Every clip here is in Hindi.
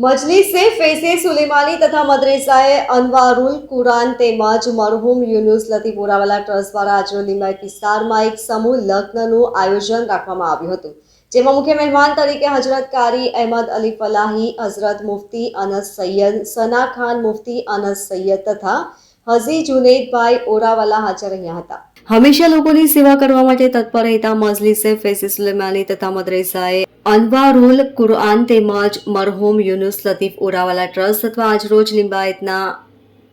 મજલિસે ફૈઝે સુલેમાની તથા મદરેસાએ અનવારુલ કુરાન તેમજ મરહૂમ યુનુસ લતીફ ઓરાવાલા ટ્રસ્ટ દ્વારા આજરોજ લિંબાયત વિસ્તારમાં એક સમૂહ લગ્નનું આયોજન રાખવામાં આવ્યું હતું, જેમાં મુખ્ય મહેમાન તરીકે હજરત કારી અહેમદ અલી ફલાહી, હઝરત મુફ્તી અનસ સૈયદ, સના ખાન મુફ્તી અનસ સૈયદ તથા હજી જુનેદભાઈ ઓરાવાલા હાજર રહ્યા હતા। હંમેશા લોકોની સેવા કરવા માટે તત્પર રહેતા મજલિસે ફૈઝે સુલેમાની તથા મદરેસાએ અનવારુલ કુરઆન તેમજ મરહૂમ યુનુસ લતીફ ઓરાવાલા ટ્રસ્ટ તથા આજરોજ લિંબાયતના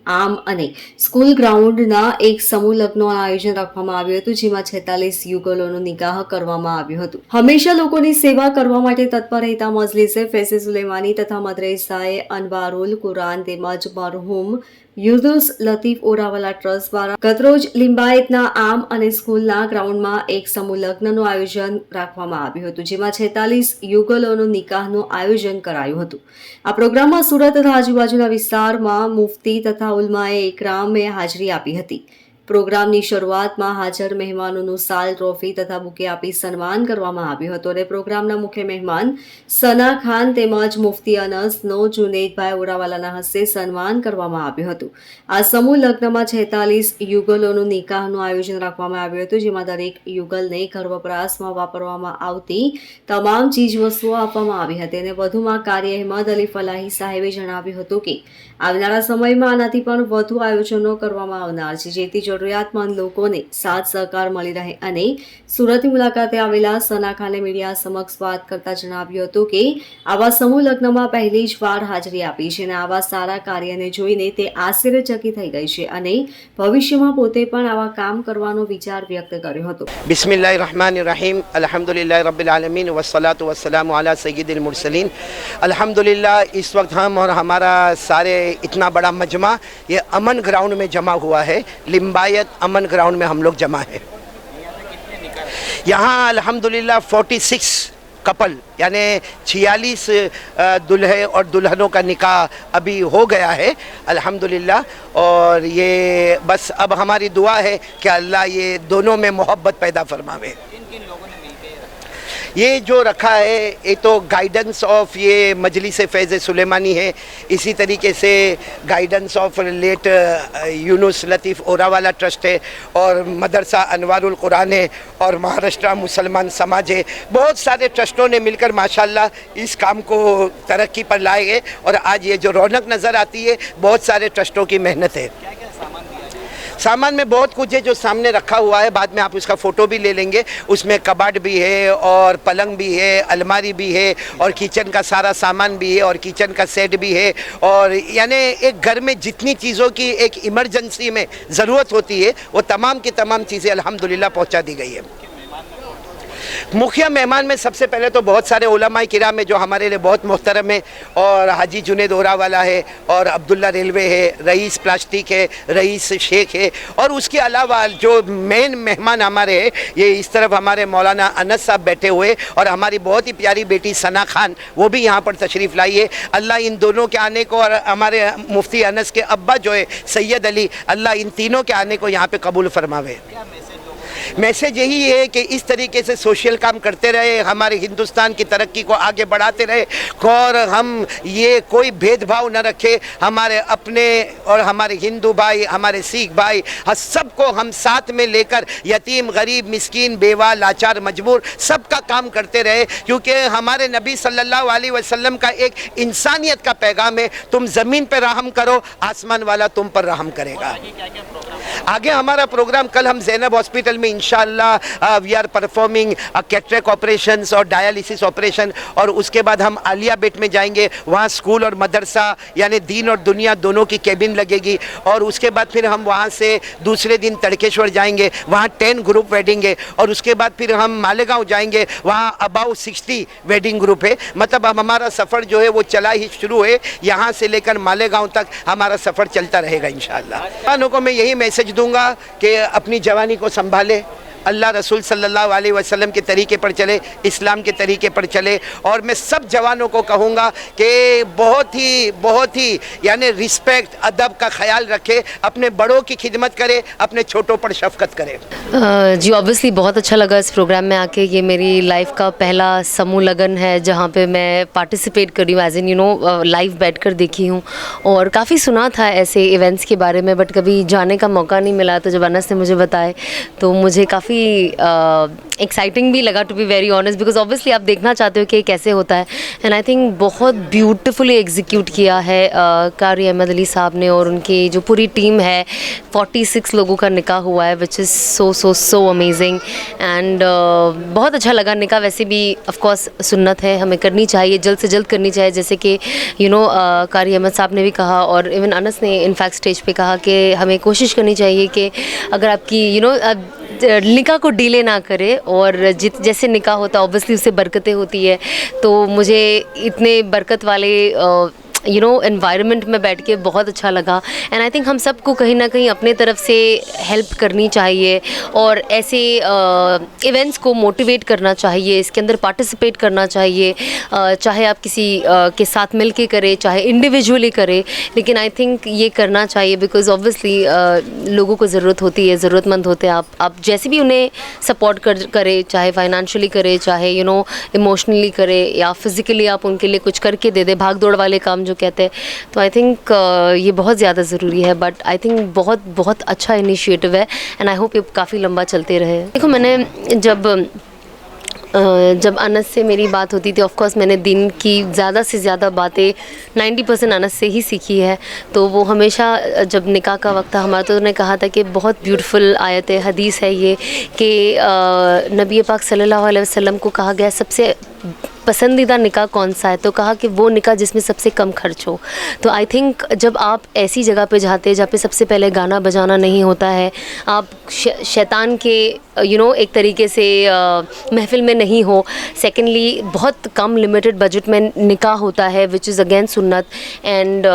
આમ અને સ્કૂલ ગ્રાઉન્ડના એક સમૂહ લગ્નનું આયોજન રાખવામાં આવ્યું હતું, જેમાં 46 યુગલોનું નિકાહ કરવામાં આવ્યું હતું। હંમેશા લોકોની સેવા કરવા માટે તત્પર રહેતા મજલિસે ફૈઝે સુલેમાની તથા મદરેસાએ અનવારુલ કુરઆન તેમજ મરહૂમ યુનુસ લતીફ ઓરાવાલા ટ્રસ્ટ દ્વારા ગતરોજ લિંબાયતના આમ અને સ્કૂલના ગ્રાઉન્ડમાં એક સમૂહ લગ્નનું આયોજન રાખવામાં આવ્યું હતું, જેમાં 46 યુગલોનું નિકાહનું આયોજન કરાયું હતું। આ પ્રોગ્રામમાં સુરત તથા આજુબાજુના વિસ્તારમાં મુફ્તી તથા ઉલમાએ ઇકરામે હાજરી આપી હતી। પ્રોગ્રામની શરૂઆતમાં હાજર મહેમાનોનું સાલ, ટ્રોફી તથા બુકે આપી સન્માન કરવામાં આવ્યું હતું અને પ્રોગ્રામના મુખ્ય મહેમાન સના ખાન તેમજ મુફ્તી અનસનો જુનેદભાઈ ઓરાવાલાના હસ્તે સન્માન કરવામાં આવ્યું હતું। આ સમૂહ લગ્નમાં 46 યુગલોનું નિકાહનું આયોજન રાખવામાં આવ્યું હતું, જેમાં દરેક યુગલને ઘર વપરાશમાં વાપરવામાં આવતી તમામ ચીજવસ્તુઓ આપવામાં આવી હતી અને વધુમાં કારી અહેમદ અલી ફલાહી સાહેબે જણાવ્યું હતું કે આવનારા સમયમાં આનાથી પણ વધુ આયોજનો કરવામાં આવનાર છે, જેથી જરૂરિયાતમંદ લોકોને સાથ સહકાર મળી રહે અને સુરતની મુલાકાતે આવેલા સના ખાને મીડિયા સમક્ષ વાત કરતા જણાવ્યું હતું કે આવા સમૂહ લગ્નમાં પહેલી જ વાર હાજરી આપી છે અને આવા સારા કાર્યને જોઈને તે આશ્ચર્યચકિત થઈ ગઈ છે અને ભવિષ્યમાં પોતે પણ આવા કામ કરવાનો વિચાર વ્યક્ત કર્યો હતો। बिस्मिल्लाहिर्रहमानिर्रहीम, अल्हम्दुलिल्लाहि रब्बिल आलमीन वस्सलातु वस्सलामु अला सय्यिदिल मुरसलीन। अल्हम्दुलिल्लाह इस वक्त हम और हमारा सारे इतना बड़ा मजमा ये अमन ग्राउंड में जमा हुआ है। लिंबायत अमन ग्राउंड में हम लोग जमा है। यहाँ अल्हम्दुलिल्लाह 46 कपल यानी 46 दुल्हे और दुल्हनों का निकाह अभी हो गया है अल्हम्दुलिल्लाह। और ये बस अब हमारी दुआ है कि अल्लाह ये दोनों में मोहब्बत पैदा फरमावे। ये जो रखा है ये तो गाइडेंस ऑफ ये मजलिस फैज़ सुलेमानी है, इसी तरीके से guidance of late Yunus Latif ओरावाला ट्रस्ट है और मदरसा अनवारुल कुरान है और महाराष्ट्र मुसलमान समाज है। बहुत सारे ट्रस्टों ने मिलकर माशाल्लाह इस काम को तरक्की पर लाए हैं और आज ये जो रौनक नज़र आती है बहुत सारे ट्रस्टों की मेहनत है। सामान में बहुत कुछ है जो सामने रखा हुआ है, बाद में आप उसका फ़ोटो भी ले लेंगे। उसमें कबाड़ भी है और पलंग भी है, अलमारी भी है और किचन का सारा सामान भी है और किचन का सेट भी है। और यानी एक घर में जितनी चीज़ों की एक इमरजेंसी में ज़रूरत होती है वो तमाम की तमाम चीज़ें अल्हम्दुलिल्लाह पहुँचा दी गई है। मुख्य मेहमान में सबसे पहले तो बहुत सारे उलमा किराम है जो हमारे लिए बहुत मोहतरम है और हाजी जुनेद ओरावाला है और अब्दुल्ला रेलवे है, रईस प्लास्टिक है, रईस शेख है। और उसके अलावा जो मेन मेहमान हमारे हैं ये इस तरफ हमारे मौलाना अनस साहब बैठे हुए और हमारी बहुत ही प्यारी बेटी सना खान वो भी यहाँ पर तशरीफ़ लाई है। अल्लाह इन दोनों के आने को और हमारे मुफ्ती अनस के अब्बा जो है सैयद अली, अल्लाह इन तीनों के आने को यहाँ पर कबूल फरमावे। मैसेज यही है कि इस तरीके से सोशल काम करते रहे, हमारे हिंदुस्तान की तरक्की को आगे बढ़ाते रहे और हम ये कोई भेदभाव न रखे। हमारे अपने और हमारे हिंदू भाई, हमारे सिख भाई, सबको हम साथ में लेकर यतीम, गरीब, मिस्कीन, बेवा, लाचार, मजबूर सबका काम करते रहे, क्योंकि हमारे नबी सल्लल्लाहु अलैहि वसल्लम का एक इंसानियत का पैगाम है, तुम ज़मीन पर रहम करो, आसमान वाला तुम पर रहम करेगा। आगे हमारा प्रोग्राम कल हम ज़ैनब हॉस्पिटल में इंशाअल्लाह we are performing cataract operations और डायलिसिस ऑपरेशन और उसके बाद हम आलिया बेट में जाएंगे, वहाँ स्कूल और मदरसा यानी दीन और दुनिया दोनों की केबिन लगेगी। और उसके बाद फिर हम वहाँ से दूसरे दिन तड़केश्वर जाएंगे, वहाँ 10 ग्रुप वेडिंग है और उसके बाद फिर हम मालेगांव जाएंगे, वहाँ अबाउट 60 वेडिंग ग्रुप है। मतलब अब हमारा सफ़र जो है वो चला ही शुरू है, यहाँ से लेकर मालेगांव तक हमारा सफ़र चलता रहेगा इंशाअल्लाह। को मैं यही मैसेज दूंगा कि अपनी जवानी को संभाले, अल्लाह रसूल सल्लल्लाहु अलैहि वसल्लम के तरीके पर चले, इस्लाम के तरीके पर चले। और मैं सब जवानों को कहूँगा कि बहुत ही यानी रिस्पेक्ट अदब का ख्याल रखे, अपने बड़ों की खिदमत करे, अपने छोटों पर शफकत करे। जी ऑब्वियसली बहुत अच्छा लगा इस प्रोग्राम में आके। ये मेरी लाइफ का पहला समूह लगन है जहाँ पे मैं पार्टिसिपेट करी हूँ, एज इन लाइव बैठकर देखी हूँ। और काफ़ी सुना था ऐसे इवेंट्स के बारे में, बट कभी जाने का मौका नहीं मिला। तो जब अनस ने मुझे बताए तो मुझे काफ़ी एक्साइटिंग भी लगा, to be very honest, because obviously आप देखना चाहते हो कि कैसे होता है। एंड आई थिंक बहुत ब्यूटिफुली एग्जीक्यूट किया है कारी अहमद अली साहब ने और उनकी जो पूरी टीम है। 46 लोगों का निकाह हुआ है, which is so amazing. And बहुत अच्छा लगा। निकाह वैसे भी ऑफ कोर्स सुन्नत है, हमें करनी चाहिए, जल्द से जल्द करनी चाहिए, जैसे कि कारी अहमद साहब ने भी कहा और इवन अनस ने इनफैक्ट स्टेज पे कहा कि हमें कोशिश करनी चाहिए कि अगर आपकी निकाह को डिले ना करे, और जैसे निकाह होता है ऑब्वियसली उससे बरकतें होती है। तो मुझे इतने बरकत वाले एनवायरनमेंट में बैठ के बहुत अच्छा लगा। एंड आई थिंक हम सबको कहीं ना कहीं अपने तरफ से हेल्प करनी चाहिए और ऐसे इवेंट्स को मोटिवेट करना चाहिए, इसके अंदर पार्टिसिपेट करना चाहिए, चाहे आप किसी के साथ मिल के करें, चाहे इंडिविजुअली करें, लेकिन आई थिंक ये करना चाहिए बिकॉज ऑब्वियसली लोगों को ज़रूरत होती है, ज़रूरतमंद होते हैं। आप जैसे भी उन्हें सपोर्ट करें, चाहे फाइनेंशियली करें, चाहे इमोशनली करें, या फिज़िकली आप उनके लिए कुछ करके दे दें, भाग दौड़ वाले काम जो कहते हैं। तो आई थिंक ये बहुत ज़्यादा ज़रूरी है, बट आई थिंक बहुत अच्छा इनिशिएटिव है एंड आई होप ये काफ़ी लंबा चलते रहे। देखो, मैंने जब अनस से मेरी बात होती थी, ऑफ कोर्स मैंने दिन की ज़्यादा से ज़्यादा बातें 90% अनस से ही सीखी है। तो वो हमेशा जब निकाह का वक्त था हमारा, तो उन्होंने कहा था कि बहुत ब्यूटीफुल आयत है, हदीस है ये, कि नबी पाक सल्लल्लाहु अलैहि वसल्लम को कहा गया सबसे पसंदीदा निकाह कौन सा है, तो कहा कि वो निकाह जिसमें सबसे कम खर्च हो। तो आई थिंक जब आप ऐसी जगह पे जाते हैं जहाँ पे सबसे पहले गाना बजाना नहीं होता है, आप शैतान के एक तरीके से महफिल में नहीं हो, सेकेंडली बहुत कम लिमिटेड बजट में निकाह होता है विच इज़ अगेन सुन्नत, एंड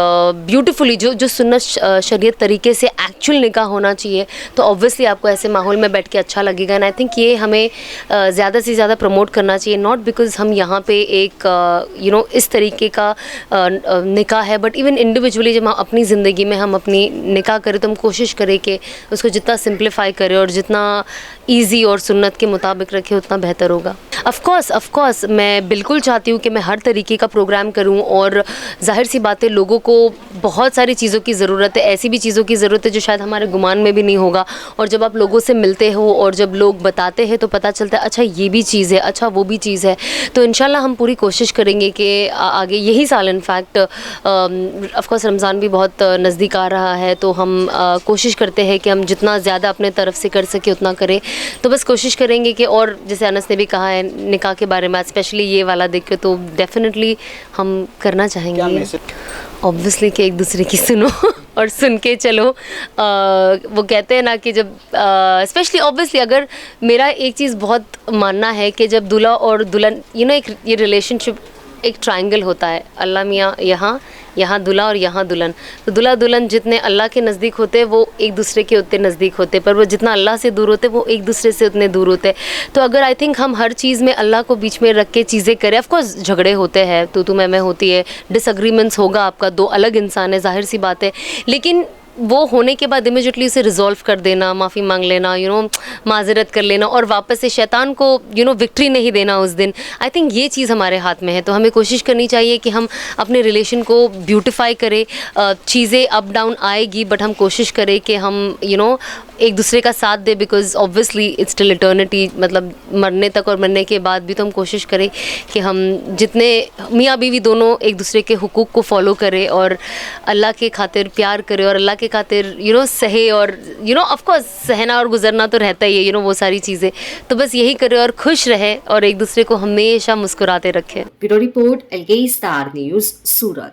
ब्यूटिफुली जो सुन्नत शरीयत तरीके से एक्चुअल निकाह होना चाहिए, तो ऑब्वियसली आपको ऐसे माहौल में बैठ के अच्छा लगेगा। एंड आई थिंक ये हमें ज़्यादा से ज़्यादा प्रमोट करना चाहिए, नॉट बिकॉज हम यहाँ पे एक इस तरीके का निकाह है, बट इवन इंडिविजुअली जब हम अपनी ज़िंदगी में हम अपनी निकाह करें तो हम कोशिश करें कि उसको जितना सिंप्लीफाई करें और जितना ईजी और सुन्नत के मुताबिक रखें उतना बेहतर होगा। ऑफ कोर्स मैं बिल्कुल चाहती हूँ कि मैं हर तरीके का प्रोग्राम करूँ, और जाहिर सी बात है लोगों को बहुत सारी चीज़ों की ज़रूरत है, ऐसी भी चीज़ों की ज़रूरत है जो शायद हमारे गुमान में भी नहीं होगा, और जब आप लोगों से मिलते हो और जब लोग बताते हैं तो पता चलता है अच्छा ये भी चीज़ है, अच्छा वो भी चीज़ है। तो इंशाल्लाह हम पूरी कोशिश करेंगे कि आगे यही साल इनफैक्ट ऑफ कोर्स रमज़ान भी बहुत नज़दीक आ रहा है, तो हम कोशिश करते हैं कि हम जितना ज़्यादा अपने तरफ से कर सके उतना करें। तो बस कोशिश करेंगे कि, और जैसे अनस ने भी कहा है निकाह के बारे में, स्पेशली ये वाला देख के, तो डेफिनेटली हम करना चाहेंगे ऑब्वियसली कि एक दूसरे की सुनो और सुन के चलो। वो कहते हैं ना कि जब स्पेशली ऑब्वियसली अगर मेरा एक चीज़ बहुत मानना है कि जब दूल्हा और दुल्हन एक ये रिलेशनशिप एक ट्रायंगल होता है, अल्लाह मियाँ यहाँ दूल्हा और यहाँ दुल्हन, तो दूल्हा दुल्हन जितने अल्लाह के नज़दीक होते हैं वो एक दूसरे के उतने नज़दीक होते हैं, पर वो जितना अल्लाह से दूर होते हैं वो एक दूसरे से उतने दूर होते हैं। तो अगर आई थिंक हम हर चीज़ में अल्लाह को बीच में रख के चीज़ें करें, ऑफ कोर्स झगड़े होते हैं, तू मैं होती है, डिसएग्रीमेंट्स होगा, आपका दो अलग इंसान है, जाहिर सी बात है, लेकिन वो होने के बाद इमीडिएटली उसे रिजॉल्व कर देना, माफ़ी मांग लेना, माजरत कर लेना, और वापस से शैतान को विक्ट्री नहीं देना उस दिन। आई थिंक ये चीज़ हमारे हाथ में है, तो हमें कोशिश करनी चाहिए कि हम अपने रिलेशन को ब्यूटिफाई करें। चीज़ें अप डाउन आएगी, बट हम कोशिश करें कि हम एक दूसरे का साथ दे, because obviously it's till eternity, मतलब मरने तक और मरने के बाद भी तो हम कोशिश करें कि हम जितने मियाँ बीवी दोनों एक दूसरे के हुकूक को फॉलो करें और अल्लाह के खातिर प्यार करें और अल्लाह के खातिर सहे, और ऑफ कोर्स सहना और गुजरना तो रहता ही है, वो सारी चीज़ें। तो बस यही करें और खुश रहे और एक दूसरे को हमेशा मुस्कुराते रखें। ब्यूरो रिपोर्ट, अलगेई स्टार न्यूज़, सूरत।